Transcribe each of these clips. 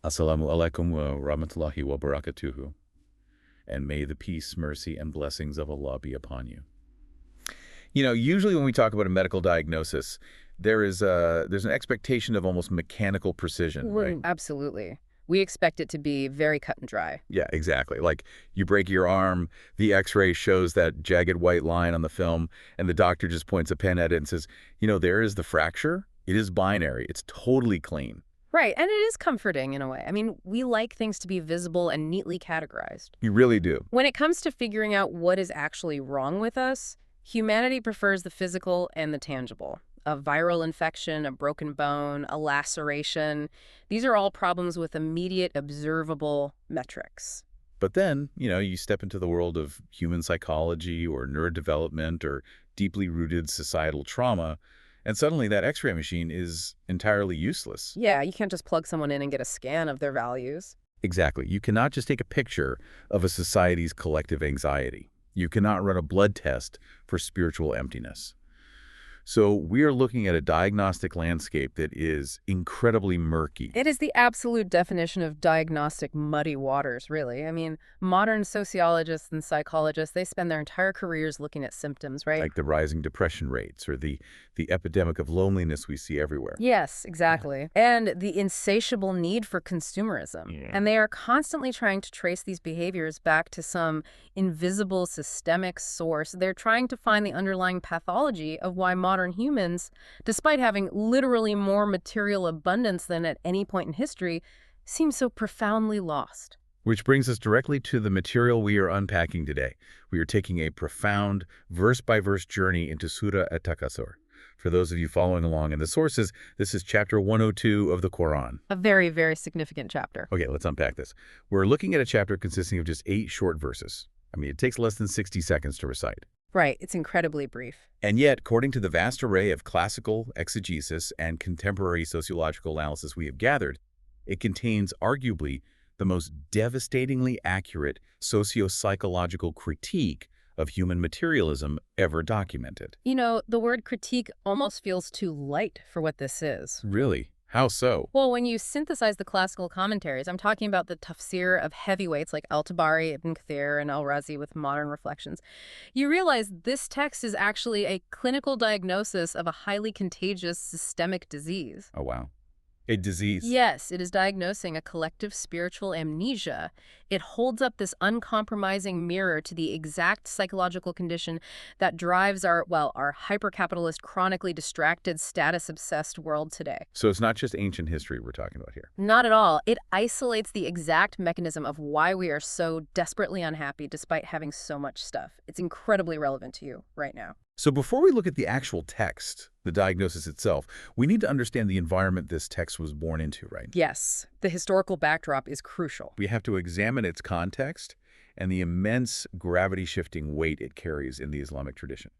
Assalamu alaikum wa rahmatullahi wa barakatuhu. And may the peace, mercy, and blessings of Allah be upon you. Usually when we talk about a medical diagnosis, there's an expectation of almost mechanical precision, right? Absolutely. We expect it to be very cut and dry. Yeah, exactly. Like you break your arm, the x-ray shows that jagged white line on the film, and the doctor just points a pen at it and says, there is the fracture. It is binary. It's totally clean. Right, and it is comforting in a way. I mean, we like things to be visible and neatly categorized. You really do. When it comes to figuring out what is actually wrong with us, humanity prefers the physical and the tangible. A viral infection, a broken bone, a laceration. These are all problems with immediate observable metrics. But then, you step into the world of human psychology or neurodevelopment or deeply rooted societal trauma, and suddenly that x-ray machine is entirely useless. Yeah, you can't just plug someone in and get a scan of their values. Exactly. You cannot just take a picture of a society's collective anxiety. You cannot run a blood test for spiritual emptiness. So we are looking at a diagnostic landscape that is incredibly murky. It is the absolute definition of diagnostic muddy waters, really. I mean, modern sociologists and psychologists, they spend their entire careers looking at symptoms, right? Like the rising depression rates or the epidemic of loneliness we see everywhere. Yes, exactly. And the insatiable need for consumerism. Yeah. And they are constantly trying to trace these behaviors back to some invisible systemic source. They're trying to find the underlying pathology of why modern humans, despite having literally more material abundance than at any point in history, seem so profoundly lost. Which brings us directly to the material we are unpacking today. We are taking a profound, verse-by-verse journey into Surah At-Takaathur. For those of you following along in the sources, this is chapter 102 of the Quran. A very, very significant chapter. Okay, let's unpack this. We're looking at a chapter consisting of just 8 short verses. I mean, it takes less than 60 seconds to recite. Right, it's incredibly brief. And yet, according to the vast array of classical exegesis and contemporary sociological analysis we have gathered, it contains arguably the most devastatingly accurate socio-psychological critique of human materialism ever documented. The word critique almost feels too light for what this is. Really? How so? Well, when you synthesize the classical commentaries, I'm talking about the tafsir of heavyweights like Al-Tabari, Ibn Kathir, and Al-Razi with modern reflections, you realize this text is actually a clinical diagnosis of a highly contagious systemic disease. Oh, wow. A disease. Yes, it is diagnosing a collective spiritual amnesia. It holds up this uncompromising mirror to the exact psychological condition that drives our hyper-capitalist, chronically distracted, status-obsessed world today. So it's not just ancient history we're talking about here. Not at all. It isolates the exact mechanism of why we are so desperately unhappy despite having so much stuff. It's incredibly relevant to you right now. So before we look at the actual text, the diagnosis itself, we need to understand the environment this text was born into, right? Yes, the historical backdrop is crucial. We have to examine its context and the immense gravity-shifting weight it carries in the Islamic tradition.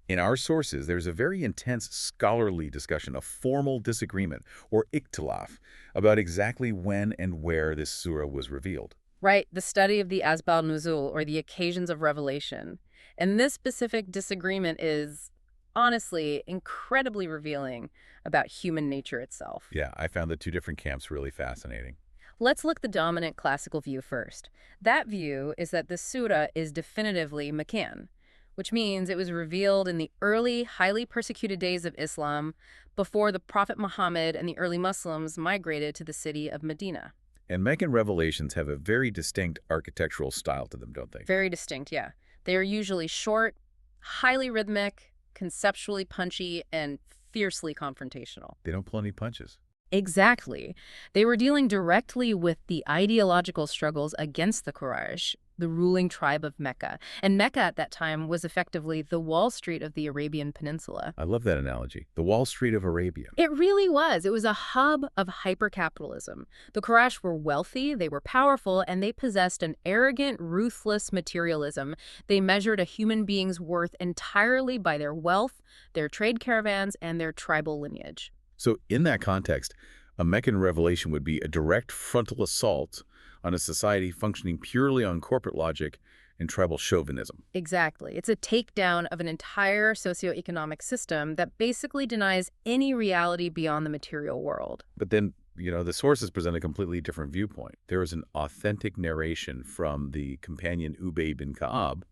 In our sources, there's a very intense scholarly discussion, a formal disagreement, or ikhtilaf, about exactly when and where this surah was revealed. Right, the study of the Asbab Nuzul, or the occasions of revelation. And this specific disagreement is, honestly, incredibly revealing about human nature itself. Yeah, I found the two different camps really fascinating. Let's look at the dominant classical view first. That view is that the surah is definitively Meccan, which means it was revealed in the early, highly persecuted days of Islam before the Prophet Muhammad and the early Muslims migrated to the city of Medina. And Meccan revelations have a very distinct architectural style to them, don't they? Very distinct, yeah. They are usually short, highly rhythmic, conceptually punchy, and fiercely confrontational. They don't pull any punches. Exactly. They were dealing directly with the ideological struggles against the Quraysh, the ruling tribe of Mecca. And Mecca at that time was effectively the Wall Street of the Arabian Peninsula. I love that analogy. The Wall Street of Arabia. It really was. It was a hub of hypercapitalism. The Quraysh were wealthy, they were powerful, and they possessed an arrogant, ruthless materialism. They measured a human being's worth entirely by their wealth, their trade caravans, and their tribal lineage. So in that context, a Meccan revelation would be a direct frontal assault on a society functioning purely on corporate logic and tribal chauvinism. Exactly. It's a takedown of an entire socioeconomic system that basically denies any reality beyond the material world. But then The sources present a completely different viewpoint. There is an authentic narration from the companion Ubay bin Ka'ab,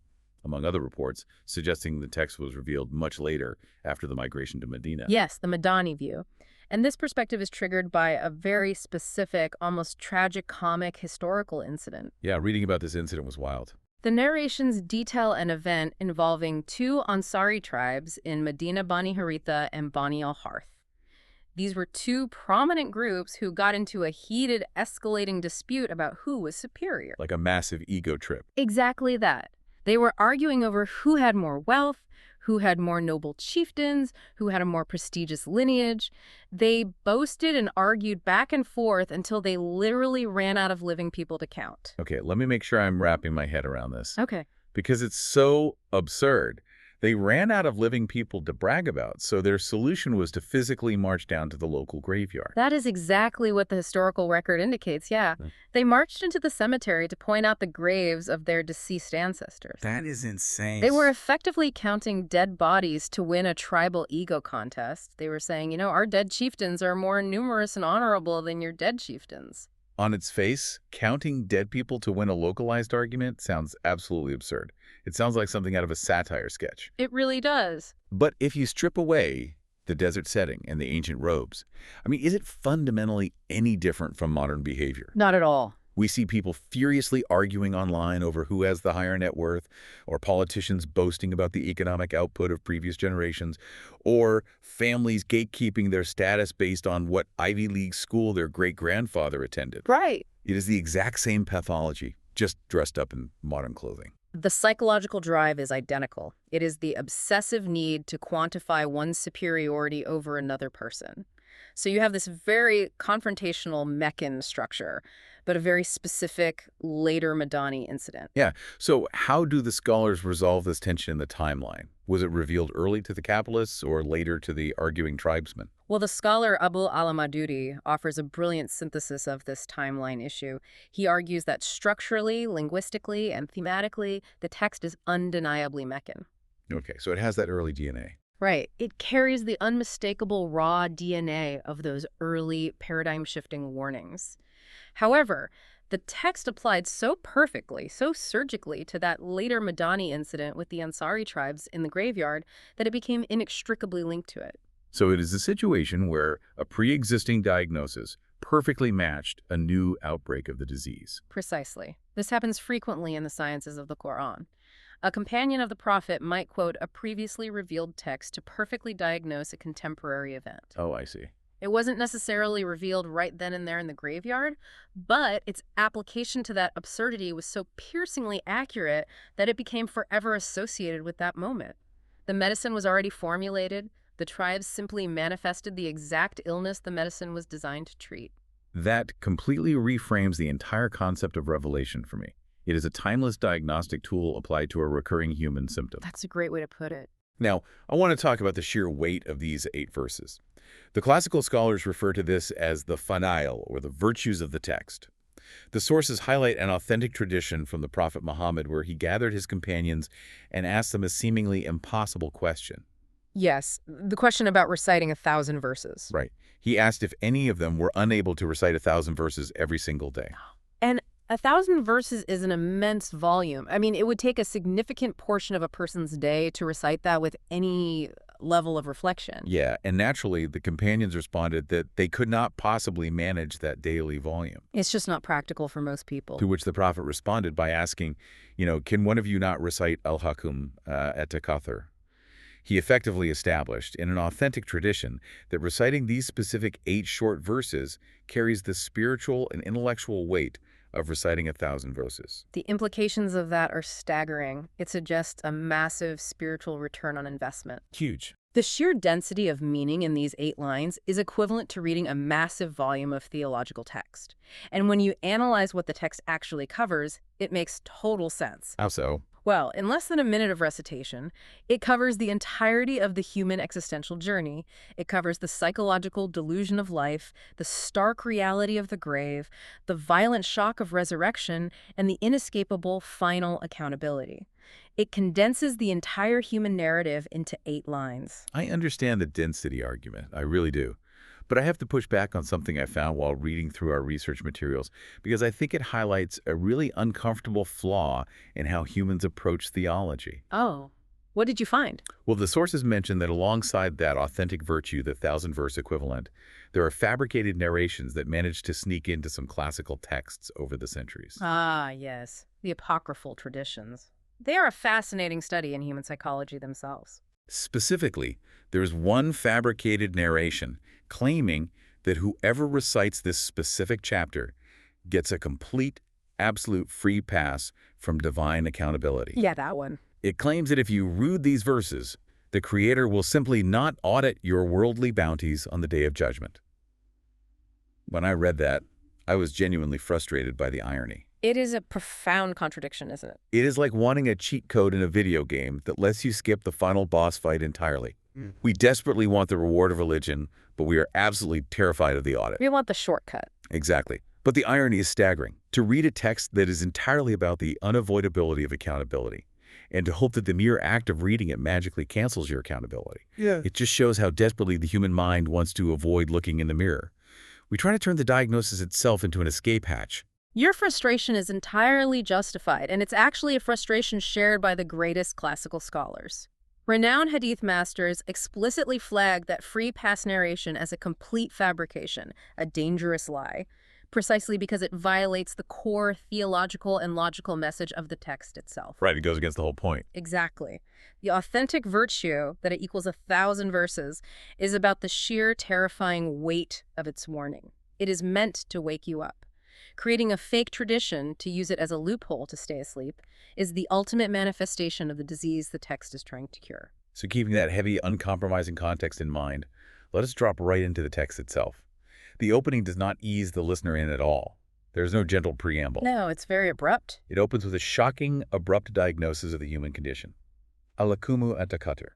among other reports, suggesting the text was revealed much later after the migration to Medina. Yes, the Madani view. And this perspective is triggered by a very specific, almost tragic-comic historical incident. Yeah, reading about this incident was wild. The narrations detail an event involving two Ansari tribes in Medina Bani Haritha and Bani al-Harth. These were two prominent groups who got into a heated, escalating dispute about who was superior. Like a massive ego trip. Exactly that. They were arguing over who had more wealth, who had more noble chieftains, who had a more prestigious lineage. They boasted and argued back and forth until they literally ran out of living people to count. Okay, let me make sure I'm wrapping my head around this. Okay. Because it's so absurd. They ran out of living people to brag about, so their solution was to physically march down to the local graveyard. That is exactly what the historical record indicates, yeah. They marched into the cemetery to point out the graves of their deceased ancestors. That is insane. They were effectively counting dead bodies to win a tribal ego contest. They were saying, our dead chieftains are more numerous and honorable than your dead chieftains. On its face, counting dead people to win a localized argument sounds absolutely absurd. It sounds like something out of a satire sketch. It really does. But if you strip away the desert setting and the ancient robes, is it fundamentally any different from modern behavior? Not at all. We see people furiously arguing online over who has the higher net worth, or politicians boasting about the economic output of previous generations, or families gatekeeping their status based on what Ivy League school their great-grandfather attended. Right. It is the exact same pathology, just dressed up in modern clothing. The psychological drive is identical. It is the obsessive need to quantify one's superiority over another person. So you have this very confrontational Meccan structure, but a very specific later Madani incident. Yeah. So how do the scholars resolve this tension in the timeline? Was it revealed early to the capitalists or later to the arguing tribesmen? Well, the scholar Abu al-Madudi offers a brilliant synthesis of this timeline issue. He argues that structurally, linguistically, and thematically, the text is undeniably Meccan. Okay, so it has that early DNA. Right. It carries the unmistakable raw DNA of those early paradigm-shifting warnings. However, the text applied so perfectly, so surgically to that later Madani incident with the Ansari tribes in the graveyard that it became inextricably linked to it. So it is a situation where a pre-existing diagnosis perfectly matched a new outbreak of the disease. Precisely. This happens frequently in the sciences of the Quran. A companion of the prophet might quote a previously revealed text to perfectly diagnose a contemporary event. Oh, I see. It wasn't necessarily revealed right then and there in the graveyard, but its application to that absurdity was so piercingly accurate that it became forever associated with that moment. The medicine was already formulated. The tribes simply manifested the exact illness the medicine was designed to treat. That completely reframes the entire concept of revelation for me. It is a timeless diagnostic tool applied to a recurring human symptom. That's a great way to put it. Now, I want to talk about the sheer weight of these 8 verses. The classical scholars refer to this as the fanail, or the virtues of the text. The sources highlight an authentic tradition from the Prophet Muhammad where he gathered his companions and asked them a seemingly impossible question. Yes, the question about reciting 1,000 verses. Right. He asked if any of them were unable to recite 1,000 verses every single day. And 1,000 verses is an immense volume. It would take a significant portion of a person's day to recite that with any level of reflection. Yeah, and naturally, the companions responded that they could not possibly manage that daily volume. It's just not practical for most people. To which the Prophet responded by asking, can one of you not recite At-Takaathur? He effectively established, in an authentic tradition, that reciting these specific 8 short verses carries the spiritual and intellectual weight of reciting 1,000 verses. The implications of that are staggering. It suggests a massive spiritual return on investment. Huge. The sheer density of meaning in these 8 lines is equivalent to reading a massive volume of theological text. And when you analyze what the text actually covers, it makes total sense. How so? Well, in less than a minute of recitation, it covers the entirety of the human existential journey. It covers the psychological delusion of life, the stark reality of the grave, the violent shock of resurrection, and the inescapable final accountability. It condenses the entire human narrative into 8 lines. I understand the density argument. I really do. But I have to push back on something I found while reading through our research materials, because I think it highlights a really uncomfortable flaw in how humans approach theology. Oh, what did you find? Well, the sources mention that alongside that authentic virtue, the thousand-verse equivalent, there are fabricated narrations that manage to sneak into some classical texts over the centuries. Ah, yes, the apocryphal traditions. They are a fascinating study in human psychology themselves. Specifically, there's one fabricated narration claiming that whoever recites this specific chapter gets a complete, absolute free pass from divine accountability. Yeah, that one. It claims that if you read these verses, the Creator will simply not audit your worldly bounties on the day of judgment. When I read that, I was genuinely frustrated by the irony. It is a profound contradiction, isn't it? It is like wanting a cheat code in a video game that lets you skip the final boss fight entirely. We desperately want the reward of religion, but we are absolutely terrified of the audit. We want the shortcut. Exactly. But the irony is staggering. To read a text that is entirely about the unavoidability of accountability, and to hope that the mere act of reading it magically cancels your accountability. Yeah. It just shows how desperately the human mind wants to avoid looking in the mirror. We try to turn the diagnosis itself into an escape hatch. Your frustration is entirely justified, and it's actually a frustration shared by the greatest classical scholars. Renowned Hadith masters explicitly flag that free pass narration as a complete fabrication, a dangerous lie, precisely because it violates the core theological and logical message of the text itself. Right, it goes against the whole point. Exactly. The authentic virtue, that it equals 1,000 verses, is about the sheer terrifying weight of its warning. It is meant to wake you up. Creating a fake tradition to use it as a loophole to stay asleep is the ultimate manifestation of the disease the text is trying to cure. So keeping that heavy, uncompromising context in mind, let us drop right into the text itself. The opening does not ease the listener in at all. There's no gentle preamble. No, it's very abrupt. It opens with a shocking, abrupt diagnosis of the human condition. At-Takaathur.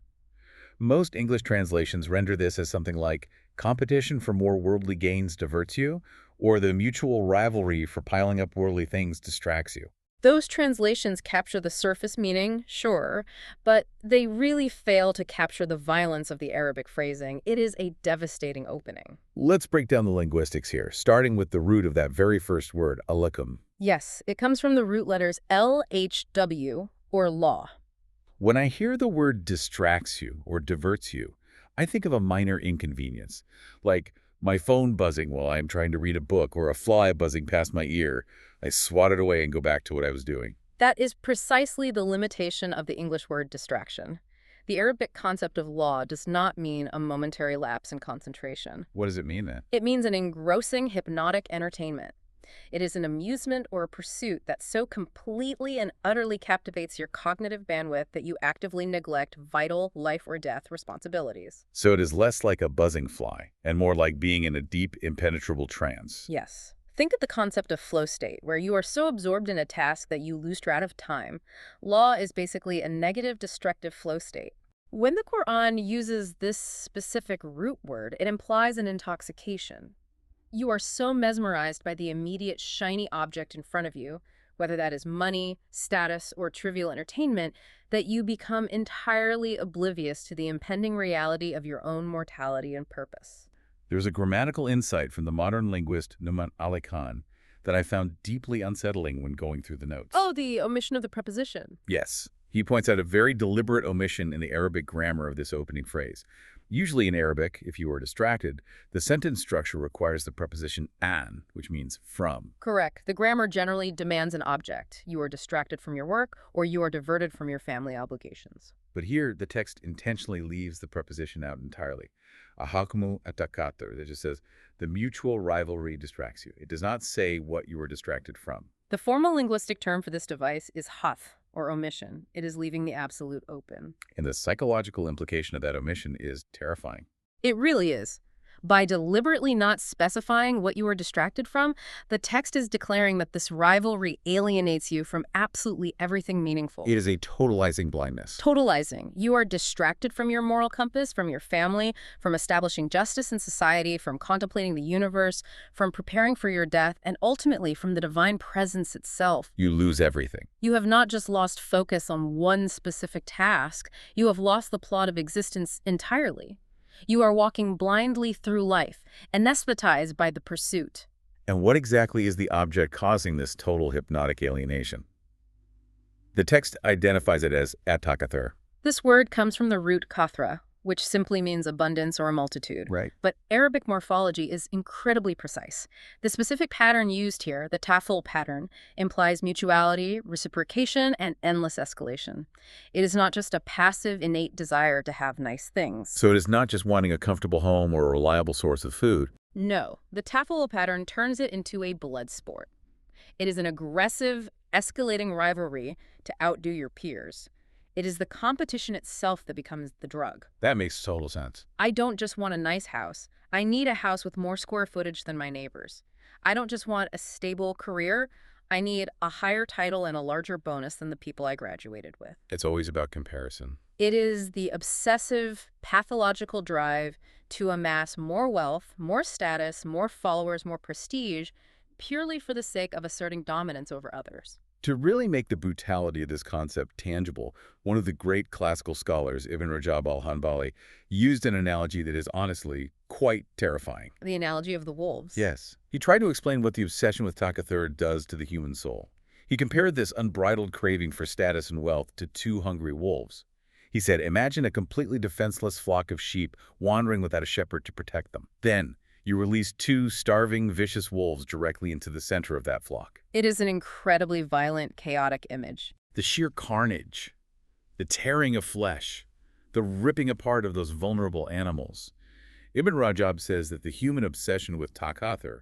Most English translations render this as something like competition for more worldly gains diverts you, or the mutual rivalry for piling up worldly things distracts you. Those translations capture the surface meaning, sure, but they really fail to capture the violence of the Arabic phrasing. It is a devastating opening. Let's break down the linguistics here, starting with the root of that very first word, alakum. Yes, it comes from the root letters LHW, or law. When I hear the word distracts you or diverts you, I think of a minor inconvenience, like my phone buzzing while I am trying to read a book or a fly buzzing past my ear. I swat it away and go back to what I was doing. That is precisely the limitation of the English word distraction. The Arabic concept of law does not mean a momentary lapse in concentration. What does it mean then? It means an engrossing hypnotic entertainment. It is an amusement or a pursuit that so completely and utterly captivates your cognitive bandwidth that you actively neglect vital life or death responsibilities. So it is less like a buzzing fly and more like being in a deep, impenetrable trance. Yes. Think of the concept of flow state, where you are so absorbed in a task that you lose track of time. Law is basically a negative, destructive flow state. When the Quran uses this specific root word, it implies an intoxication. You are so mesmerized by the immediate shiny object in front of you, whether that is money, status, or trivial entertainment, that you become entirely oblivious to the impending reality of your own mortality and purpose. There's a grammatical insight from the modern linguist Numan Ali Khan that I found deeply unsettling when going through the notes. Oh, the omission of the preposition. Yes. He points out a very deliberate omission in the Arabic grammar of this opening phrase. Usually in Arabic, if you are distracted, the sentence structure requires the preposition an, which means from. Correct. The grammar generally demands an object. You are distracted from your work, or you are diverted from your family obligations. But here, the text intentionally leaves the preposition out entirely. At-Takaathur, that just says, the mutual rivalry distracts you. It does not say what you were distracted from. The formal linguistic term for this device is hath, or omission. It is leaving the absolute open. And the psychological implication of that omission is terrifying. It really is. By deliberately not specifying what you are distracted from, the text is declaring that this rivalry alienates you from absolutely everything meaningful. It is a totalizing blindness. Totalizing. You are distracted from your moral compass, from your family, from establishing justice in society, from contemplating the universe, from preparing for your death, and ultimately from the divine presence itself. You lose everything. You have not just lost focus on one specific task, you have lost the plot of existence entirely. You are walking blindly through life, anesthetized by the pursuit. And what exactly is the object causing this total hypnotic alienation? The text identifies it as At-Takaathur. This word comes from the root kathra, which simply means abundance or a multitude. Right. But Arabic morphology is incredibly precise. The specific pattern used here, the tafel pattern, implies mutuality, reciprocation, and endless escalation. It is not just a passive, innate desire to have nice things. So it is not just wanting a comfortable home or a reliable source of food. No, the tafel pattern turns it into a blood sport. It is an aggressive, escalating rivalry to outdo your peers. It is the competition itself that becomes the drug. That makes total sense. I don't just want a nice house. I need a house with more square footage than my neighbors. I don't just want a stable career. I need a higher title and a larger bonus than the people I graduated with. It's always about comparison. It is the obsessive, pathological drive to amass more wealth, more status, more followers, more prestige, purely for the sake of asserting dominance over others. To really make the brutality of this concept tangible, one of the great classical scholars, Ibn Rajab al-Hanbali, used an analogy that is honestly quite terrifying. The analogy of the wolves. Yes. He tried to explain what the obsession with Takaathur does to the human soul. He compared this unbridled craving for status and wealth to two hungry wolves. He said, imagine a completely defenseless flock of sheep wandering without a shepherd to protect them. Then, you release two starving, vicious wolves directly into the center of that flock. It is an incredibly violent, chaotic image. The sheer carnage, the tearing of flesh, the ripping apart of those vulnerable animals. Ibn Rajab says that the human obsession with Takaathur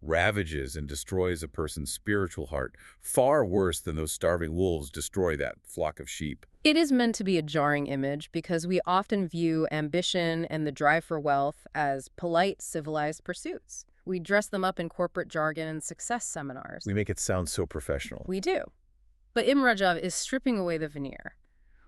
ravages and destroys a person's spiritual heart far worse than those starving wolves destroy that flock of sheep. It is meant to be a jarring image because we often view ambition and the drive for wealth as polite, civilized pursuits. We dress them up in corporate jargon and success seminars. We make it sound so professional. We do. But Ibn Rajab is stripping away the veneer.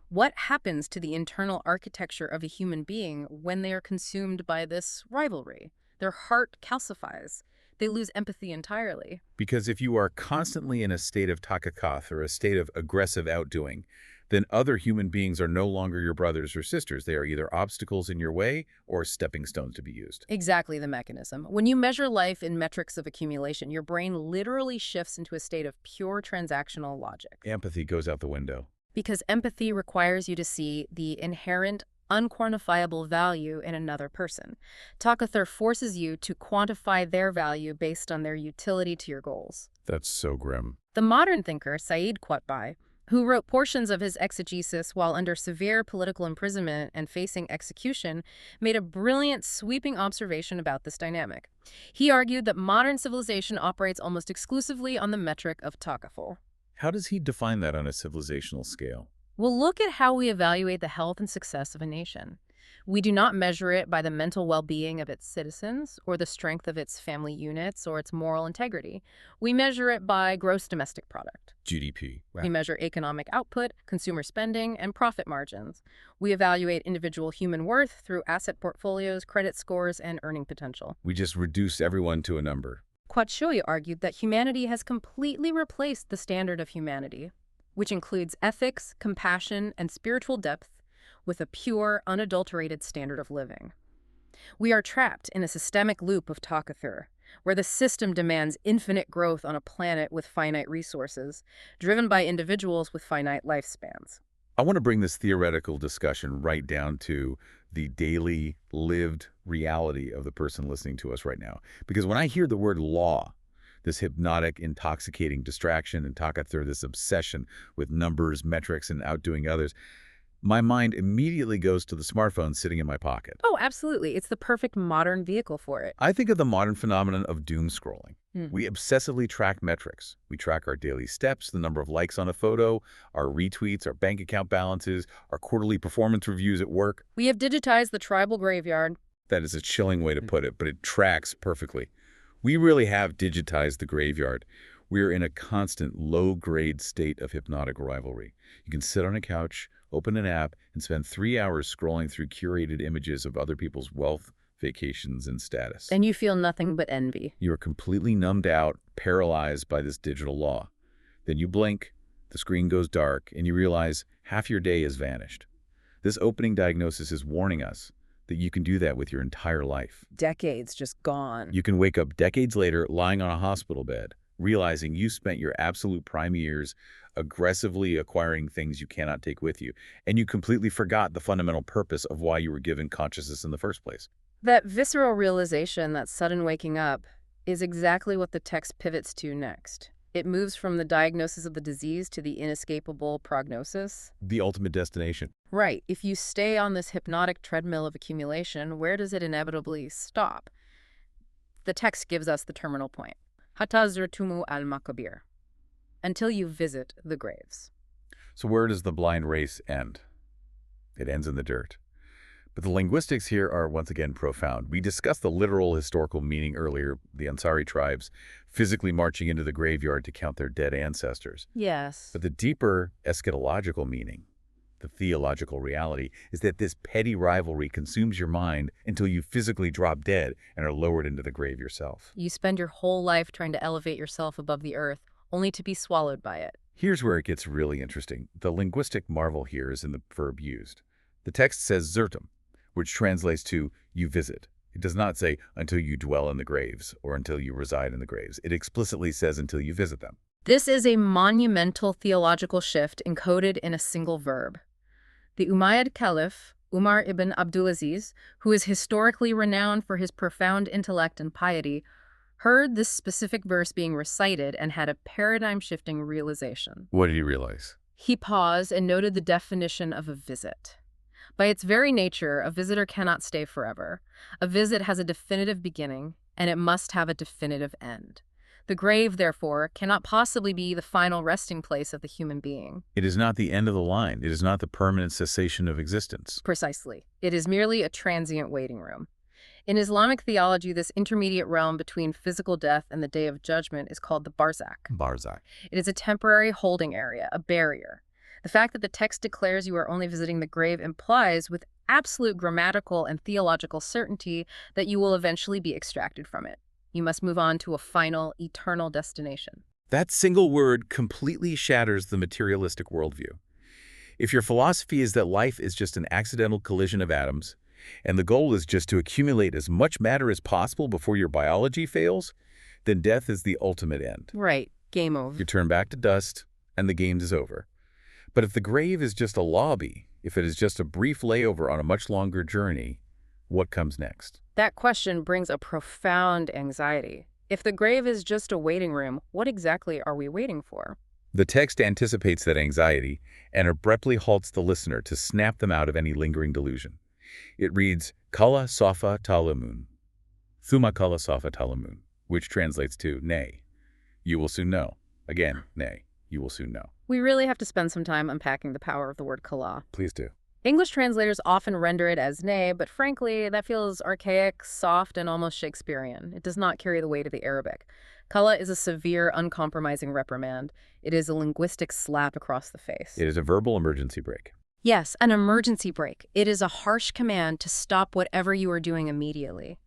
What happens to the internal architecture of a human being when they are consumed by this rivalry? Their heart calcifies. They lose empathy entirely. Because if you are constantly in a state of takakath, or a state of aggressive outdoing, then other human beings are no longer your brothers or sisters. They are either obstacles in your way or stepping stones to be used. Exactly the mechanism. When you measure life in metrics of accumulation, your brain literally shifts into a state of pure transactional logic. Empathy goes out the window. Because empathy requires you to see the inherent, unquantifiable value in another person. Takaathur forces you to quantify their value based on their utility to your goals. That's so grim. The modern thinker, Said Qutb, who wrote portions of his exegesis while under severe political imprisonment and facing execution, made a brilliant, sweeping observation about this dynamic. He argued that modern civilization operates almost exclusively on the metric of takaful. How does he define that on a civilizational scale? Well, look at how we evaluate the health and success of a nation. We do not measure it by the mental well-being of its citizens or the strength of its family units or its moral integrity. We measure it by gross domestic product. GDP. Wow. We measure economic output, consumer spending, and profit margins. We evaluate individual human worth through asset portfolios, credit scores, and earning potential. We just reduce everyone to a number. Quatshoy argued that humanity has completely replaced the standard of humanity, which includes ethics, compassion, and spiritual depth, with a pure, unadulterated standard of living. We are trapped in a systemic loop of takaathur, where the system demands infinite growth on a planet with finite resources, driven by individuals with finite lifespans. I want to bring this theoretical discussion right down to the daily lived reality of the person listening to us right now. Because when I hear the word law, this hypnotic, intoxicating distraction and takaathur, this obsession with numbers, metrics, and outdoing others, my mind immediately goes to the smartphone sitting in my pocket. Oh, absolutely. It's the perfect modern vehicle for it. I think of the modern phenomenon of doom scrolling. We obsessively track metrics. We track our daily steps, the number of likes on a photo, our retweets, our bank account balances, our quarterly performance reviews at work. We have digitized the tribal graveyard. That is a chilling way to put it, but it tracks perfectly. We really have digitized the graveyard. We're in a constant low-grade state of hypnotic rivalry. You can sit on a couch, open an app, and spend 3 hours scrolling through curated images of other people's wealth, vacations, and status. And you feel nothing but envy. You are completely numbed out, paralyzed by this digital law. Then you blink, the screen goes dark, and you realize half your day has vanished. This opening diagnosis is warning us. that you can do that with your entire life. Decades just gone. You can wake up decades later lying on a hospital bed, realizing you spent your absolute prime years aggressively acquiring things you cannot take with you, and you completely forgot the fundamental purpose of why you were given consciousness in the first place. That visceral realization, that sudden waking up, is exactly what the text pivots to next. It moves from the diagnosis of the disease to the inescapable prognosis. The ultimate destination. Right. If you stay on this hypnotic treadmill of accumulation, where does it inevitably stop? The text gives us the terminal point. Hatta zurtumu al-makabir. Until you visit the graves. So where does the blind race end? It ends in the dirt. But the linguistics here are once again profound. We discussed the literal historical meaning earlier, the Ansari tribes physically marching into the graveyard to count their dead ancestors. Yes. But the deeper eschatological meaning, the theological reality, is that this petty rivalry consumes your mind until you physically drop dead and are lowered into the grave yourself. You spend your whole life trying to elevate yourself above the earth, only to be swallowed by it. Here's where it gets really interesting. The linguistic marvel here is in the verb used. The text says zurtum, which translates to you visit. It does not say until you dwell in the graves or until you reside in the graves. It explicitly says until you visit them. This is a monumental theological shift encoded in a single verb. The Umayyad Caliph, Umar ibn Abdulaziz, who is historically renowned for his profound intellect and piety, heard this specific verse being recited and had a paradigm-shifting realization. What did he realize? He paused and noted the definition of a visit. By its very nature, a visitor cannot stay forever. A visit has a definitive beginning, and it must have a definitive end. The grave, therefore, cannot possibly be the final resting place of the human being. It is not the end of the line. It is not the permanent cessation of existence. Precisely. It is merely a transient waiting room. In Islamic theology, this intermediate realm between physical death and the day of judgment is called the barzakh. Barzakh. It is a temporary holding area, a barrier. The fact that the text declares you are only visiting the grave implies, with absolute grammatical and theological certainty, that you will eventually be extracted from it. You must move on to a final, eternal destination. That single word completely shatters the materialistic worldview. If your philosophy is that life is just an accidental collision of atoms, and the goal is just to accumulate as much matter as possible before your biology fails, then death is the ultimate end. Right. Game over. You turn back to dust, and the game is over. But if the grave is just a lobby, if it is just a brief layover on a much longer journey, what comes next? That question brings a profound anxiety. If the grave is just a waiting room, what exactly are we waiting for? The text anticipates that anxiety and abruptly halts the listener to snap them out of any lingering delusion. It reads, Kala Safa Talamun, Thumma Kala Safa Talamun, which translates to, nay, you will soon know. Again, nay, you will soon know. We really have to spend some time unpacking the power of the word kala. Please do. English translators often render it as nay, but frankly, that feels archaic, soft, and almost Shakespearean. It does not carry the weight of the Arabic. Kala is a severe, uncompromising reprimand. It is a linguistic slap across the face. It is a verbal emergency brake. Yes, an emergency brake. It is a harsh command to stop whatever you are doing immediately.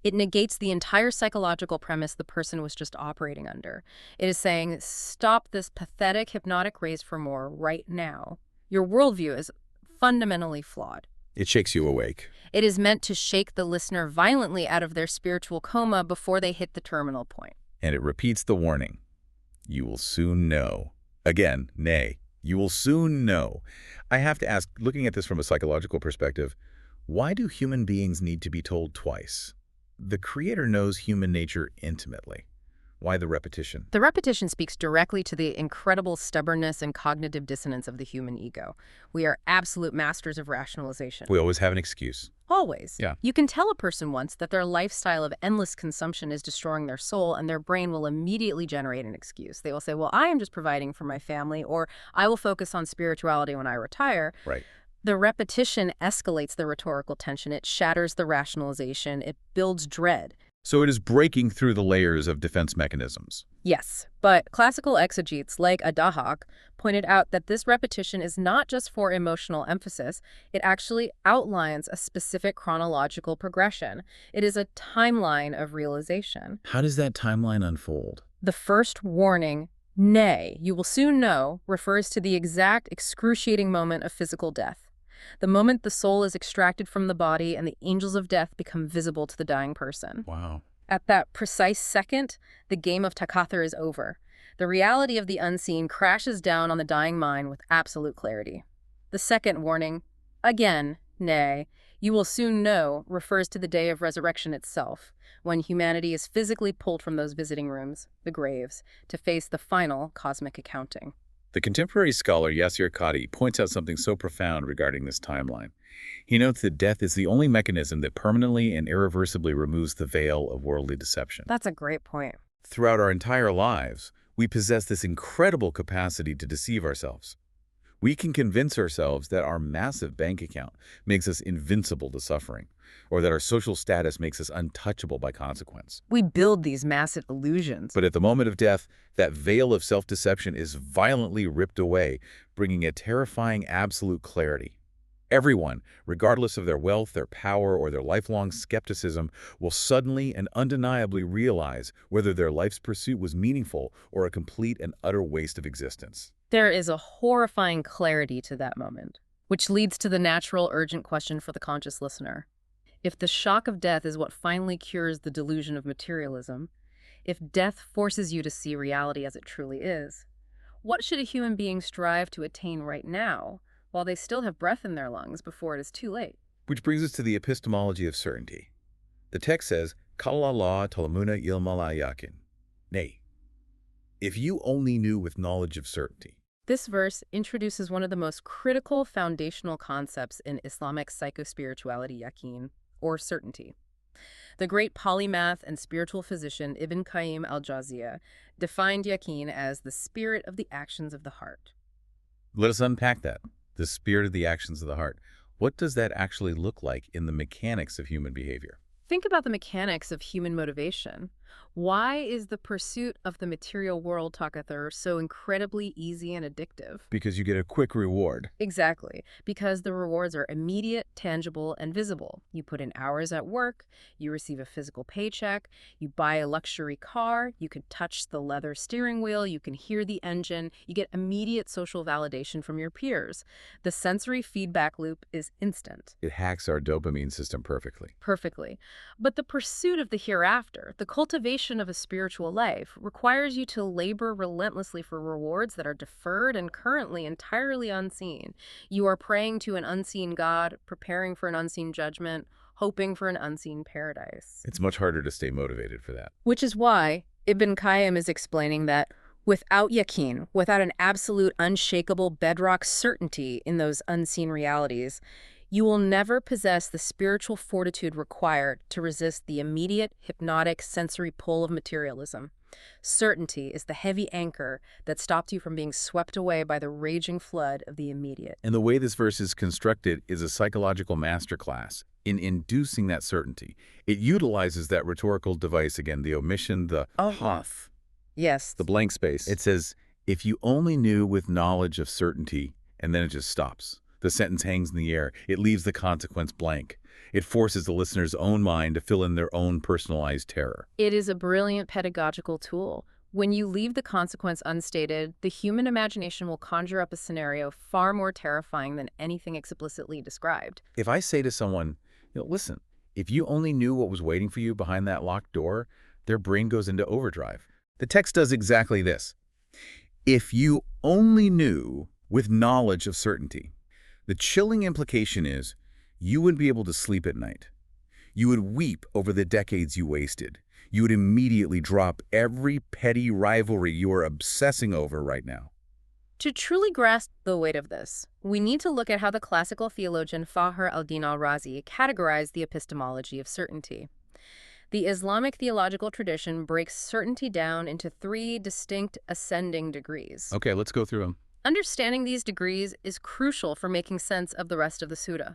It negates the entire psychological premise the person was just operating under. It is saying, stop this pathetic hypnotic race for more right now. Your worldview is fundamentally flawed. It shakes you awake. It is meant to shake the listener violently out of their spiritual coma before they hit the terminal point. And it repeats the warning. You will soon know. Again, nay, you will soon know. I have to ask, looking at this from a psychological perspective, why do human beings need to be told twice? The Creator knows human nature intimately. Why the repetition? The repetition speaks directly to the incredible stubbornness and cognitive dissonance of the human ego. We are absolute masters of rationalization. We always have an excuse. Always. Yeah. You can tell a person once that their lifestyle of endless consumption is destroying their soul, and their brain will immediately generate an excuse. They will say, well, I am just providing for my family, or I will focus on spirituality when I retire. Right. The repetition escalates the rhetorical tension. It shatters the rationalization. It builds dread. So it is breaking through the layers of defense mechanisms. Yes, but classical exegetes like Adahak pointed out that this repetition is not just for emotional emphasis. It actually outlines a specific chronological progression. It is a timeline of realization. How does that timeline unfold? The first warning, nay, you will soon know, refers to the exact excruciating moment of physical death. the moment the soul is extracted from the body and the angels of death become visible to the dying person. Wow. At that precise second, the game of Takaathur is over. The reality of the unseen crashes down on the dying mind with absolute clarity. The second warning, again, nay, you will soon know, refers to the day of resurrection itself, when humanity is physically pulled from those visiting rooms, the graves, to face the final cosmic accounting. The contemporary scholar Yasir Qadhi points out something so profound regarding this timeline. He notes that death is the only mechanism that permanently and irreversibly removes the veil of worldly deception. That's a great point. Throughout our entire lives, we possess this incredible capacity to deceive ourselves. We can convince ourselves that our massive bank account makes us invincible to suffering, or that our social status makes us untouchable by consequence. We build these massive illusions. But at the moment of death, that veil of self-deception is violently ripped away, bringing a terrifying absolute clarity. Everyone, regardless of their wealth, their power, or their lifelong skepticism, will suddenly and undeniably realize whether their life's pursuit was meaningful or a complete and utter waste of existence. There is a horrifying clarity to that moment, which leads to the natural, urgent question for the conscious listener. If the shock of death is what finally cures the delusion of materialism, if death forces you to see reality as it truly is, what should a human being strive to attain right now, while they still have breath in their lungs before it is too late? Which brings us to the epistemology of certainty. The text says, Kala Allah talamuna ilmala yakin. Nay, if you only knew with knowledge of certainty. This verse introduces one of the most critical foundational concepts in Islamic psychospirituality, yaqeen, or certainty. The great polymath and spiritual physician Ibn Qayyim al-Jawziyya defined yaqeen as the spirit of the actions of the heart. Let us unpack that. The spirit of the actions of the heart. What does that actually look like in the mechanics of human behavior? Think about the mechanics of human motivation. Why is the pursuit of the material world, Takaathur, so incredibly easy and addictive? Because you get a quick reward. Exactly, because the rewards are immediate, tangible, and visible. You put in hours at work, you receive a physical paycheck, you buy a luxury car, you can touch the leather steering wheel, you can hear the engine, you get immediate social validation from your peers. The sensory feedback loop is instant. It hacks our dopamine system perfectly. Perfectly. But the pursuit of the hereafter, the cultivation of a spiritual life, requires you to labor relentlessly for rewards that are deferred and currently entirely unseen. You are praying to an unseen God, preparing for an unseen judgment, hoping for an unseen paradise. It's much harder to stay motivated for that. Which is why Ibn Qayyim is explaining that without yaqeen, without an absolute, unshakable bedrock certainty in those unseen realities, you will never possess the spiritual fortitude required to resist the immediate, hypnotic, sensory pull of materialism. Certainty is the heavy anchor that stops you from being swept away by the raging flood of the immediate. And the way this verse is constructed is a psychological masterclass in inducing that certainty. It utilizes that rhetorical device again, the omission, the hoth, Yes. the blank space. It says, if you only knew with knowledge of certainty, and then it just stops. The sentence hangs in the air. It leaves the consequence blank. It forces the listener's own mind to fill in their own personalized terror. It is a brilliant pedagogical tool. When you leave the consequence unstated, the human imagination will conjure up a scenario far more terrifying than anything explicitly described. If I say to someone, listen, if you only knew what was waiting for you behind that locked door, their brain goes into overdrive. The text does exactly this. If you only knew with knowledge of certainty. The chilling implication is you wouldn't be able to sleep at night. You would weep over the decades you wasted. You would immediately drop every petty rivalry you are obsessing over right now. To truly grasp the weight of this, we need to look at how the classical theologian Fakhr al-Din al-Razi categorized the epistemology of certainty. The Islamic theological tradition breaks certainty down into 3 distinct ascending degrees. Okay, let's go through them. Understanding these degrees is crucial for making sense of the rest of the surah.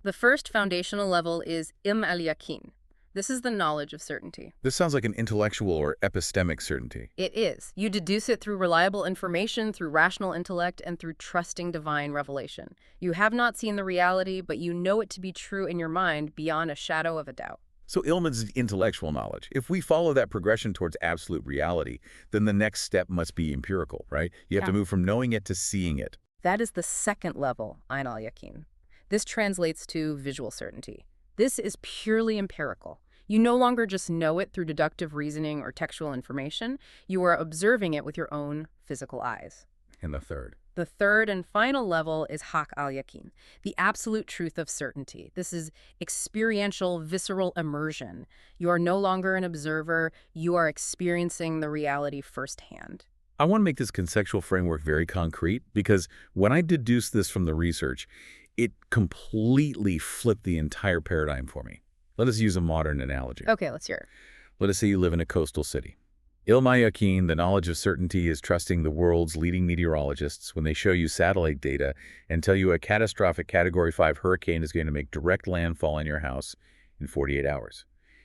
The first foundational level is ilm al-yaqeen. This is the knowledge of certainty. This sounds like an intellectual or epistemic certainty. It is. You deduce it through reliable information, through rational intellect, and through trusting divine revelation. You have not seen the reality, but you know it to be true in your mind beyond a shadow of a doubt. So ilm is intellectual knowledge. If we follow that progression towards absolute reality, then the next step must be empirical, right? You have to move from knowing it to seeing it. That is the second level, Ayn al-Yaqeen. This translates to visual certainty. This is purely empirical. You no longer just know it through deductive reasoning or textual information. You are observing it with your own physical eyes. And the third. The third and final level is haq al-yakin, the absolute truth of certainty. This is experiential, visceral immersion. You are no longer an observer. You are experiencing the reality firsthand. I want to make this conceptual framework very concrete because when I deduced this from the research, it completely flipped the entire paradigm for me. Let us use a modern analogy. Okay, let's hear it. Let us say you live in a coastal city. Ilm al-Yaqin, the knowledge of certainty, is trusting the world's leading meteorologists when they show you satellite data and tell you a catastrophic Category 5 hurricane is going to make direct landfall on your house in 48 hours.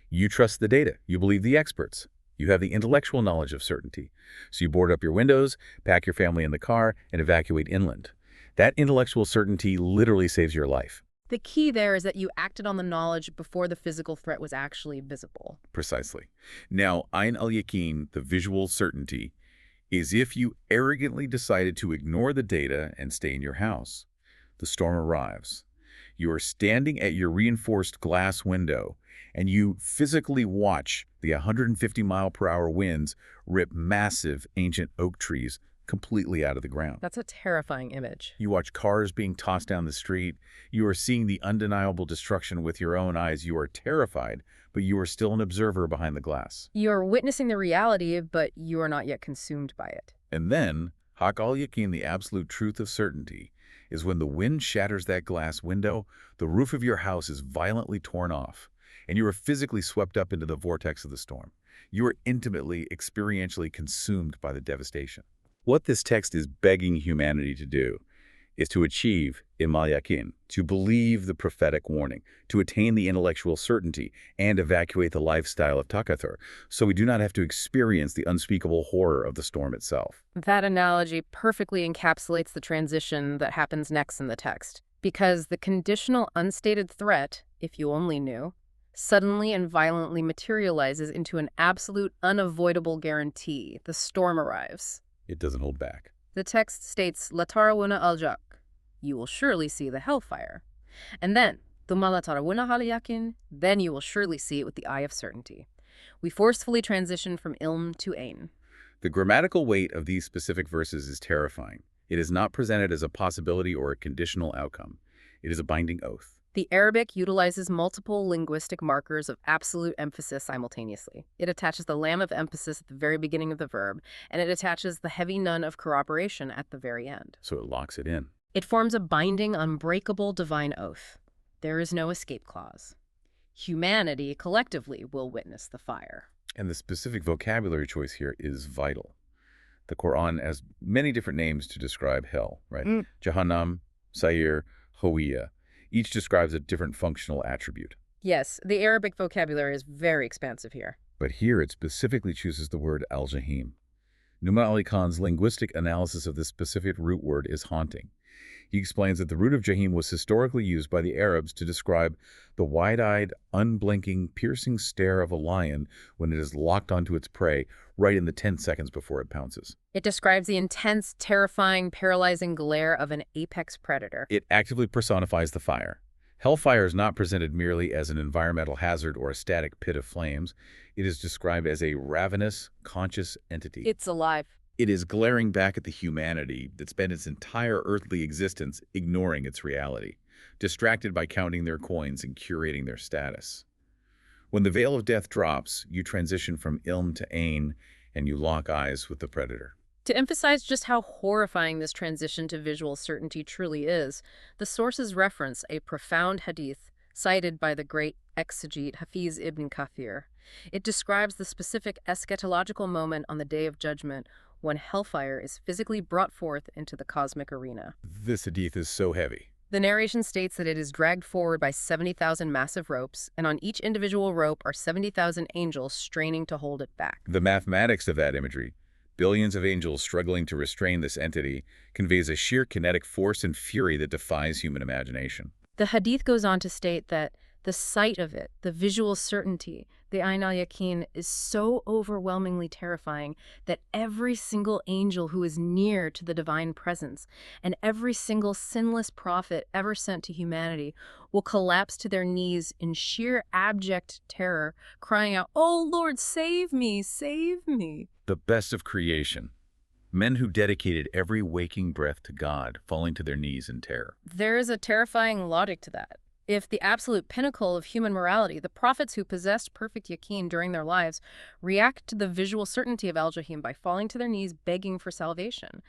You trust the data. You believe the experts. You have the intellectual knowledge of certainty. So you board up your windows, pack your family in the car, and evacuate inland. That intellectual certainty literally saves your life. The key there is that you acted on the knowledge before the physical threat was actually visible. Precisely. Now, Ayn al-Yaqin, the visual certainty, is if you arrogantly decided to ignore the data and stay in your house. The storm arrives. You are standing at your reinforced glass window, and you physically watch the 150-mile-per-hour winds rip massive ancient oak trees completely out of the ground. That's a terrifying image. You watch cars being tossed down the street. You are seeing the undeniable destruction with your own eyes. You are terrified, but you are still an observer behind the glass. You are witnessing the reality, but you are not yet consumed by it. And then, haq al-Yaqin, the absolute truth of certainty, is when the wind shatters that glass window, the roof of your house is violently torn off, and you are physically swept up into the vortex of the storm. You are intimately, experientially consumed by the devastation. What this text is begging humanity to do is to achieve ilm al-Yaqin, to believe the prophetic warning, to attain the intellectual certainty, and evacuate the lifestyle of Takaathur, so we do not have to experience the unspeakable horror of the storm itself. That analogy perfectly encapsulates the transition that happens next in the text, because the conditional unstated threat, if you only knew, suddenly and violently materializes into an absolute unavoidable guarantee. The storm arrives. It doesn't hold back. The text states, "La tarawuna al-jak," you will surely see the hellfire. And then, "Thumma la tarawuna al-yakin," then you will surely see it with the eye of certainty. We forcefully transition from ilm to ain. The grammatical weight of these specific verses is terrifying. It is not presented as a possibility or a conditional outcome. It is a binding oath. The Arabic utilizes multiple linguistic markers of absolute emphasis simultaneously. It attaches the lam of emphasis at the very beginning of the verb, and it attaches the heavy nun of corroboration at the very end. So it locks it in. It forms a binding, unbreakable divine oath. There is no escape clause. Humanity collectively will witness the fire. And the specific vocabulary choice here is vital. The Quran has many different names to describe hell, right? Jahannam, Sa'ir, Hawiyah. Each describes a different functional attribute. Yes, the Arabic vocabulary is very expansive here. But here it specifically chooses the word al-Jahim. Numan Ali Khan's linguistic analysis of this specific root word is haunting. He explains that the root of Jahim was historically used by the Arabs to describe the wide-eyed, unblinking, piercing stare of a lion when it is locked onto its prey right in the 10 seconds before it pounces. It describes the intense, terrifying, paralyzing glare of an apex predator. It actively personifies the fire. Hellfire is not presented merely as an environmental hazard or a static pit of flames. It is described as a ravenous, conscious entity. It's alive. It is glaring back at the humanity that spent its entire earthly existence ignoring its reality, distracted by counting their coins and curating their status. When the veil of death drops, you transition from ilm to ain, and you lock eyes with the predator. To emphasize just how horrifying this transition to visual certainty truly is, the sources reference a profound hadith cited by the great exegete Hafiz ibn Kathir. It describes the specific eschatological moment on the Day of Judgment when hellfire is physically brought forth into the cosmic arena. This hadith is so heavy. The narration states that it is dragged forward by 70,000 massive ropes, and on each individual rope are 70,000 angels straining to hold it back. The mathematics of that imagery, billions of angels struggling to restrain this entity, conveys a sheer kinetic force and fury that defies human imagination. The hadith goes on to state that The sight of it, the visual certainty, the Ain al-Yaqin is so overwhelmingly terrifying that every single angel who is near to the divine presence and every single sinless prophet ever sent to humanity will collapse to their knees in sheer abject terror, crying out, "Oh Lord, save me, save me." The best of creation. Men who dedicated every waking breath to God, falling to their knees in terror. There is a terrifying logic to that. If the absolute pinnacle of human morality, the prophets who possessed perfect yaqeen during their lives, react to the visual certainty of al-Jahim by falling to their knees begging for salvation,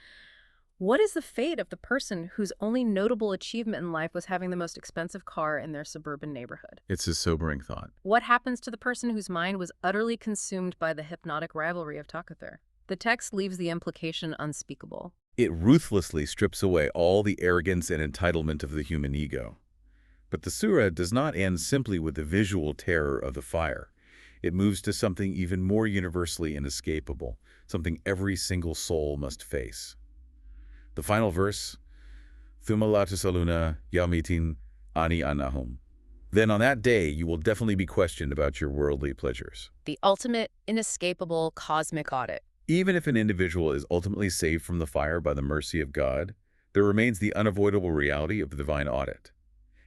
what is the fate of the person whose only notable achievement in life was having the most expensive car in their suburban neighborhood? It's a sobering thought. What happens to the person whose mind was utterly consumed by the hypnotic rivalry of Takaathur? The text leaves the implication unspeakable. It ruthlessly strips away all the arrogance and entitlement of the human ego. But the surah does not end simply with the visual terror of the fire. It moves to something even more universally inescapable, something every single soul must face. The final verse, "Thumma la tusaluna yawmitin ani anahum." Then on that day, you will definitely be questioned about your worldly pleasures. The ultimate, inescapable cosmic audit. Even if an individual is ultimately saved from the fire by the mercy of God, there remains the unavoidable reality of the divine audit.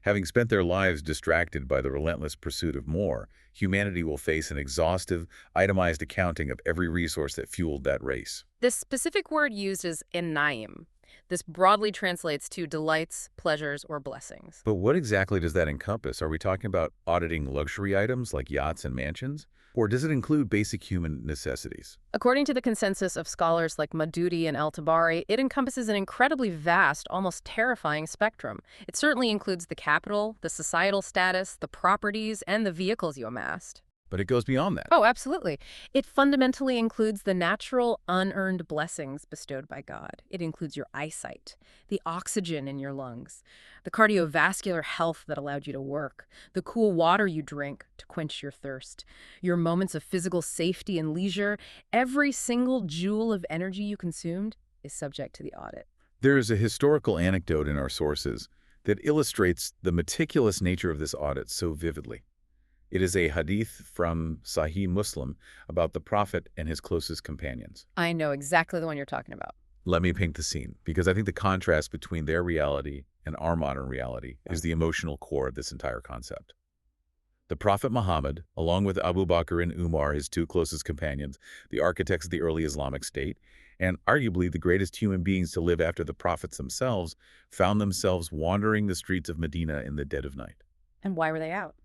Having spent their lives distracted by the relentless pursuit of more, humanity will face an exhaustive, itemized accounting of every resource that fueled that race. This specific word used is naim. This broadly translates to delights, pleasures, or blessings. But what exactly does that encompass? Are we talking about auditing luxury items like yachts and mansions? Or does it include basic human necessities? According to the consensus of scholars like Madudi and El-Tabari, it encompasses an incredibly vast, almost terrifying spectrum. It certainly includes the capital, the societal status, the properties, and the vehicles you amassed. But it goes beyond that. Oh, absolutely. It fundamentally includes the natural, unearned blessings bestowed by God. It includes your eyesight, the oxygen in your lungs, the cardiovascular health that allowed you to work, the cool water you drink to quench your thirst, your moments of physical safety and leisure. Every single joule of energy you consumed is subject to the audit. There is a historical anecdote in our sources that illustrates the meticulous nature of this audit so vividly. It is a hadith from Sahih Muslim about the Prophet and his closest companions. I know exactly the one you're talking about. Let me paint the scene, because I think the contrast between their reality and our modern reality is the emotional core of this entire concept. The Prophet Muhammad, along with Abu Bakr and Umar, his two closest companions, the architects of the early Islamic State, and arguably the greatest human beings to live after the prophets themselves, found themselves wandering the streets of Medina in the dead of night. And why were they out?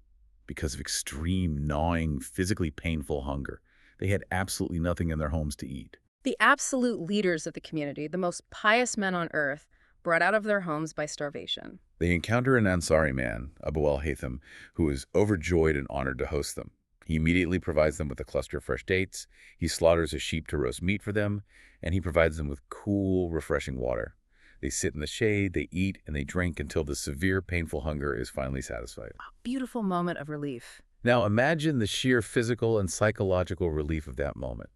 Because of extreme, gnawing, physically painful hunger. They had absolutely nothing in their homes to eat. The absolute leaders of the community, the most pious men on earth, brought out of their homes by starvation. They encounter an Ansari man, Abu al-Haytham, who is overjoyed and honored to host them. He immediately provides them with a cluster of fresh dates, he slaughters a sheep to roast meat for them, and he provides them with cool, refreshing water. They sit in the shade, they eat, and they drink until the severe, painful hunger is finally satisfied. A beautiful moment of relief. Now imagine the sheer physical and psychological relief of that moment.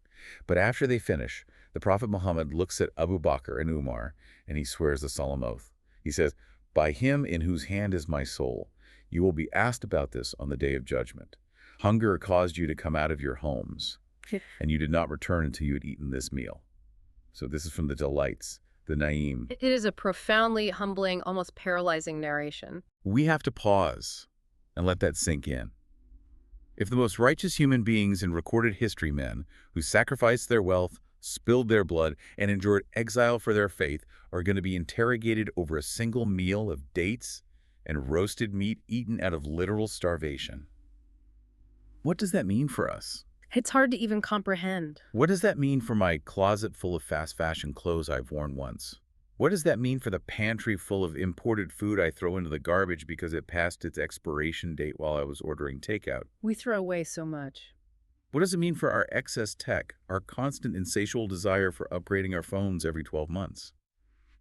But after they finish, the Prophet Muhammad looks at Abu Bakr and Umar, and he swears a solemn oath. He says, "By him in whose hand is my soul, you will be asked about this on the day of judgment. Hunger caused you to come out of your homes, and you did not return until you had eaten this meal." So this is from the delights, the naim. It is a profoundly humbling, almost paralyzing narration. We have to pause and let that sink in. If the most righteous human beings in recorded history, men who sacrificed their wealth, spilled their blood, and endured exile for their faith, are going to be interrogated over a single meal of dates and roasted meat eaten out of literal starvation, what does that mean for us? It's hard to even comprehend. What does that mean for my closet full of fast fashion clothes I've worn once? What does that mean for the pantry full of imported food I throw into the garbage because it passed its expiration date while I was ordering takeout? We throw away so much. What does it mean for our excess tech, our constant insatiable desire for upgrading our phones every 12 months?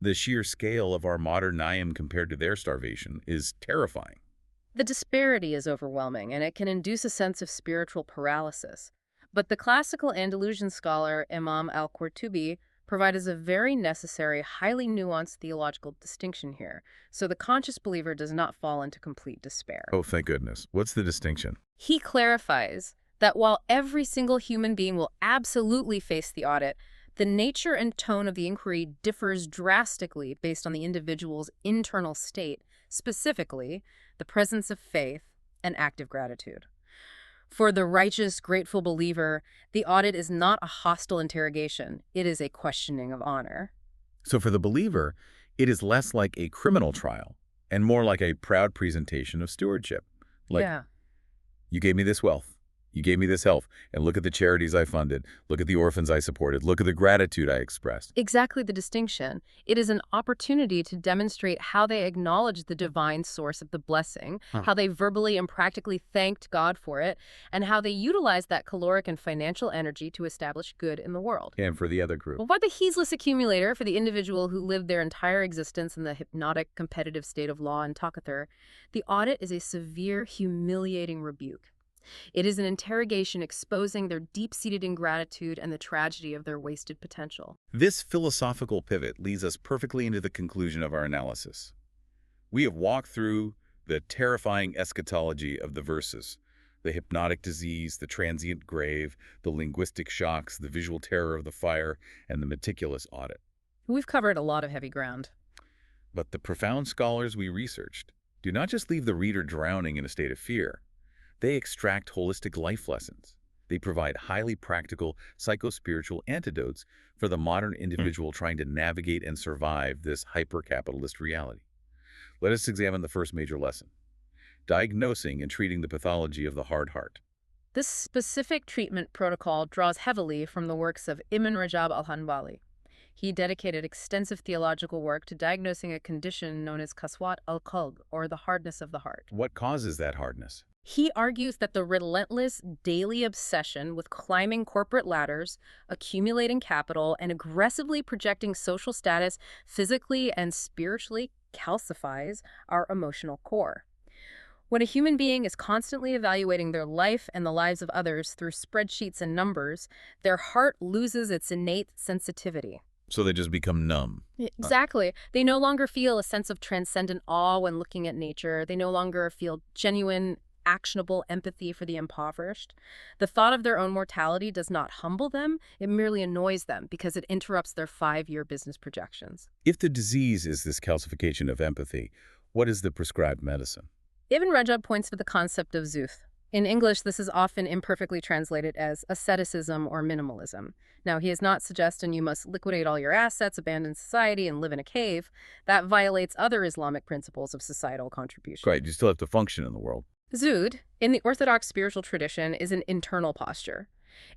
The sheer scale of our modern naim compared to their starvation is terrifying. The disparity is overwhelming, and it can induce a sense of spiritual paralysis. But the classical Andalusian scholar Imam al-Qurtubi provide us a very necessary, highly nuanced theological distinction here, so the conscious believer does not fall into complete despair. Oh, thank goodness. What's the distinction? He clarifies that while every single human being will absolutely face the audit, the nature and tone of the inquiry differs drastically based on the individual's internal state, specifically the presence of faith and active gratitude. For the righteous, grateful believer, the audit is not a hostile interrogation. It is a questioning of honor. So for the believer, it is less like a criminal trial and more like a proud presentation of stewardship. Like, Yeah. you gave me this wealth. You gave me this health. And look at the charities I funded. Look at the orphans I supported. Look at the gratitude I expressed. Exactly the distinction. It is an opportunity to demonstrate how they acknowledge the divine source of the blessing, how they verbally and practically thanked God for it, and how they utilize that caloric and financial energy to establish good in the world. And for the other group. Well, for the heedless accumulator, for the individual who lived their entire existence in the hypnotic, competitive state of law and Takaathur, the audit is a severe, humiliating rebuke. It is an interrogation exposing their deep-seated ingratitude and the tragedy of their wasted potential. This philosophical pivot leads us perfectly into the conclusion of our analysis. We have walked through the terrifying eschatology of the verses, the hypnotic disease, the transient grave, the linguistic shocks, the visual terror of the fire, and the meticulous audit. We've covered a lot of heavy ground. But the profound scholars we researched do not just leave the reader drowning in a state of fear. They extract holistic life lessons. They provide highly practical psycho-spiritual antidotes for the modern individual trying to navigate and survive this hyper-capitalist reality. Let us examine the first major lesson: diagnosing and treating the pathology of the hard heart. This specific treatment protocol draws heavily from the works of Ibn Rajab al-Hanbali. He dedicated extensive theological work to diagnosing a condition known as qaswat al-qalb, or the hardness of the heart. What causes that hardness? He argues that the relentless daily obsession with climbing corporate ladders, accumulating capital, and aggressively projecting social status physically and spiritually calcifies our emotional core. When a human being is constantly evaluating their life and the lives of others through spreadsheets and numbers, their heart loses its innate sensitivity. So they just become numb. Exactly. They no longer feel a sense of transcendent awe when looking at nature. They no longer feel genuine, actionable empathy for the impoverished. The thought of their own mortality does not humble them, it merely annoys them because it interrupts their 5-year business projections. If the disease is this calcification of empathy, what is the prescribed medicine? Ibn Rajab points to the concept of zuhd. In English, this is often imperfectly translated as asceticism or minimalism. Now, he is not suggesting you must liquidate all your assets, abandon society, and live in a cave. That violates other Islamic principles of societal contribution. Right, you still have to function in the world. Zuhd, in the Orthodox spiritual tradition, is an internal posture.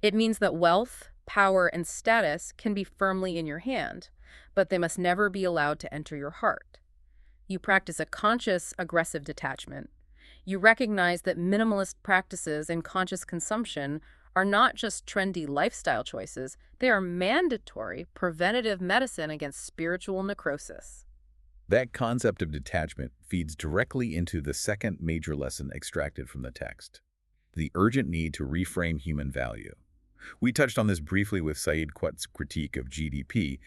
It means that wealth, power, and status can be firmly in your hand, but they must never be allowed to enter your heart. You practice a conscious, aggressive detachment. You recognize that minimalist practices and conscious consumption are not just trendy lifestyle choices, they are mandatory preventative medicine against spiritual necrosis. That concept of detachment feeds directly into the second major lesson extracted from the text: the urgent need to reframe human value. We touched on this briefly with Said Qutb's critique of GDP,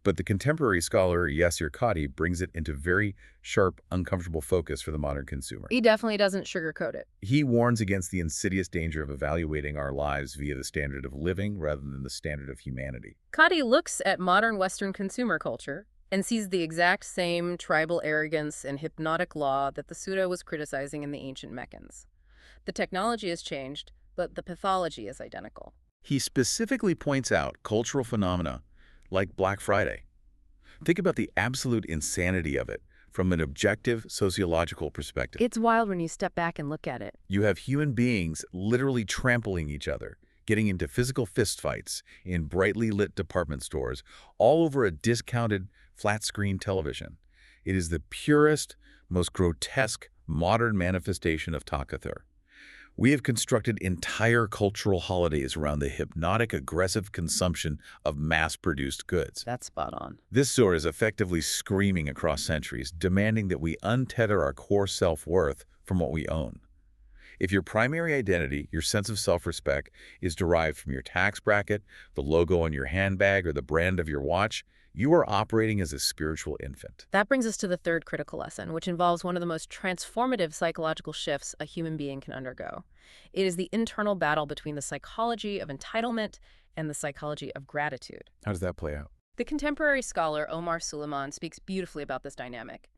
but the contemporary scholar Yasir Qadhi brings it into very sharp, uncomfortable focus for the modern consumer. He definitely doesn't sugarcoat it. He warns against the insidious danger of evaluating our lives via the standard of living rather than the standard of humanity. Qadhi looks at modern Western consumer culture and sees the exact same tribal arrogance and hypnotic law that the Surah was criticizing in the ancient Meccans. The technology has changed, but the pathology is identical. He specifically points out cultural phenomena like Black Friday. Think about the absolute insanity of it from an objective sociological perspective. It's wild when you step back and look at it. You have human beings literally trampling each other, getting into physical fistfights in brightly lit department stores, all over a discounted flat-screen television. It is the purest, most grotesque modern manifestation of Takaathur. We have constructed entire cultural holidays around the hypnotic, aggressive consumption of mass-produced goods. That's spot on. This surah is effectively screaming across centuries, demanding that we untether our core self-worth from what we own. If your primary identity, your sense of self-respect, is derived from your tax bracket, the logo on your handbag, or the brand of your watch, you are operating as a spiritual infant. That brings us to the third critical lesson, which involves one of the most transformative psychological shifts a human being can undergo. It is the internal battle between the psychology of entitlement and the psychology of gratitude. How does that play out? The contemporary scholar Omar Suleiman speaks beautifully about this dynamic.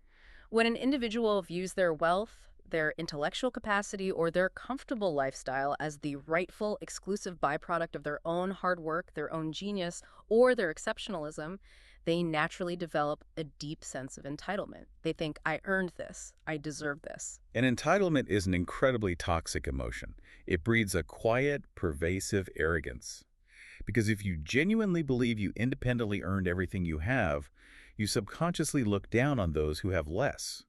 When an individual views their wealth, their intellectual capacity, or their comfortable lifestyle as the rightful, exclusive byproduct of their own hard work, their own genius, or their exceptionalism, they naturally develop a deep sense of entitlement. They think, I earned this, I deserve this. And entitlement is an incredibly toxic emotion. It breeds a quiet, pervasive arrogance. Because if you genuinely believe you independently earned everything you have, you subconsciously look down on those who have less.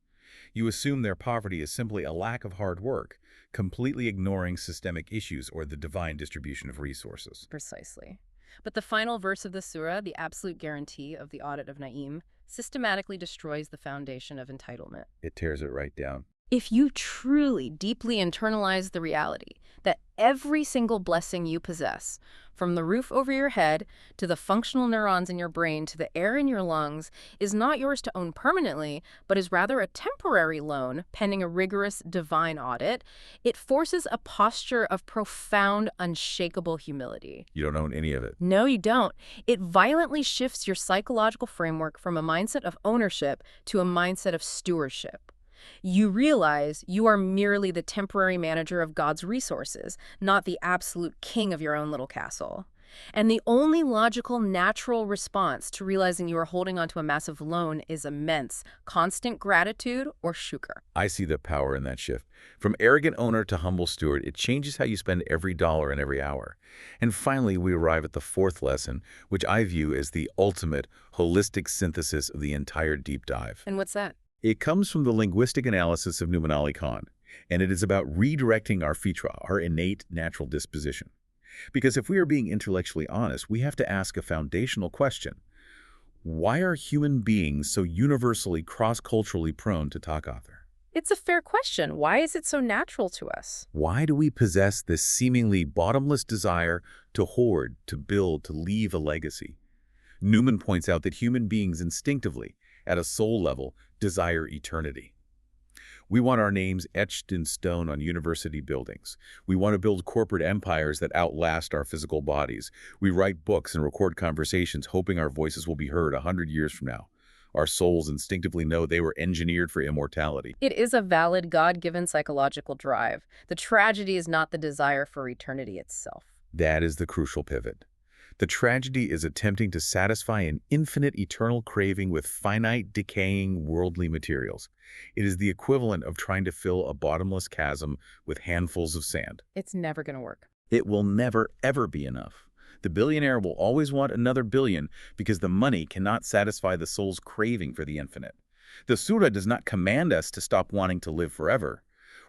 You assume their poverty is simply a lack of hard work, completely ignoring systemic issues or the divine distribution of resources. Precisely. But the final verse of the surah, the absolute guarantee of the audit of Na'im, systematically destroys the foundation of entitlement. It tears it right down. If you truly, deeply internalize the reality that every single blessing you possess, from the roof over your head to the functional neurons in your brain to the air in your lungs, is not yours to own permanently, but is rather a temporary loan pending a rigorous divine audit, it forces a posture of profound, unshakable humility. You don't own any of it. No, you don't. It violently shifts your psychological framework from a mindset of ownership to a mindset of stewardship. You realize you are merely the temporary manager of God's resources, not the absolute king of your own little castle. And the only logical, natural response to realizing you are holding onto a massive loan is immense, constant gratitude or shukr. I see the power in that shift. From arrogant owner to humble steward, it changes how you spend every dollar and every hour. And finally, we arrive at the fourth lesson, which I view as the ultimate, holistic synthesis of the entire deep dive. And what's that? It comes from the linguistic analysis of Nouman Ali Khan, and it is about redirecting our fitra, our innate natural disposition. Because if we are being intellectually honest, we have to ask a foundational question. Why are human beings so universally cross-culturally prone to takaathur? It's a fair question. Why is it so natural to us? Why do we possess this seemingly bottomless desire to hoard, to build, to leave a legacy? Newman points out that human beings instinctively, at a soul level, desire eternity. We want our names etched in stone on university buildings. We want to build corporate empires that outlast our physical bodies. We write books and record conversations hoping our voices will be heard 100 years from now. Our souls instinctively know they were engineered for immortality. It is a valid, God-given psychological drive. The tragedy is not the desire for eternity itself. That is the crucial pivot. The tragedy is attempting to satisfy an infinite eternal craving with finite, decaying, worldly materials. It is the equivalent of trying to fill a bottomless chasm with handfuls of sand. It's never going to work. It will never, ever be enough. The billionaire will always want another billion because the money cannot satisfy the soul's craving for the infinite. The surah does not command us to stop wanting to live forever.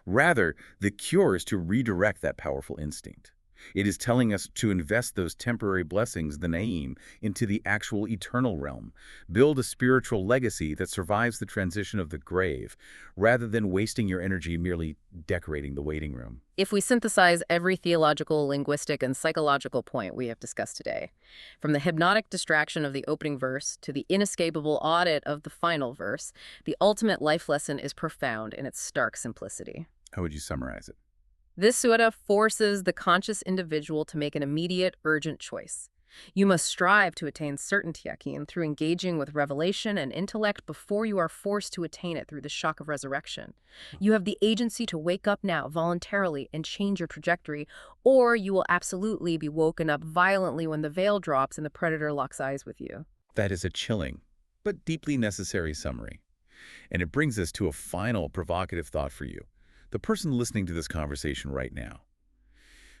Rather, the cure is to redirect that powerful instinct. It is telling us to invest those temporary blessings, the na'im, into the actual eternal realm. Build a spiritual legacy that survives the transition of the grave, rather than wasting your energy merely decorating the waiting room. If we synthesize every theological, linguistic, and psychological point we have discussed today, from the hypnotic distraction of the opening verse to the inescapable audit of the final verse, the ultimate life lesson is profound in its stark simplicity. How would you summarize it? This surah forces the conscious individual to make an immediate, urgent choice. You must strive to attain certainty, yaqeen, through engaging with revelation and intellect before you are forced to attain it through the shock of resurrection. You have the agency to wake up now voluntarily and change your trajectory, or you will absolutely be woken up violently when the veil drops and the predator locks eyes with you. That is a chilling, but deeply necessary summary. And it brings us to a final provocative thought for you, the person listening to this conversation right now.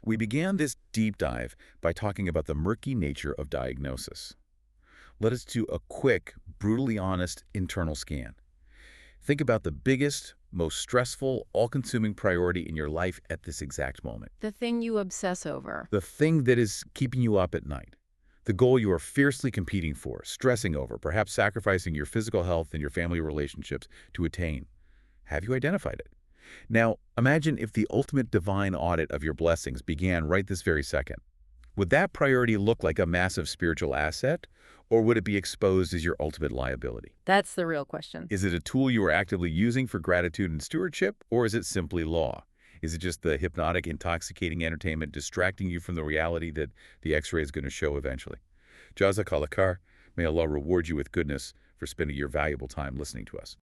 We began this deep dive by talking about the murky nature of diagnosis. Let us do a quick, brutally honest internal scan. Think about the biggest, most stressful, all-consuming priority in your life at this exact moment. The thing you obsess over. The thing that is keeping you up at night. The goal you are fiercely competing for, stressing over, perhaps sacrificing your physical health and your family relationships to attain. Have you identified it? Now, imagine if the ultimate divine audit of your blessings began right this very second. Would that priority look like a massive spiritual asset, or would it be exposed as your ultimate liability? That's the real question. Is it a tool you are actively using for gratitude and stewardship, or is it simply law? Is it just the hypnotic, intoxicating entertainment distracting you from the reality that the X-ray is going to show eventually? Jazakallah khair. May Allah reward you with goodness for spending your valuable time listening to us.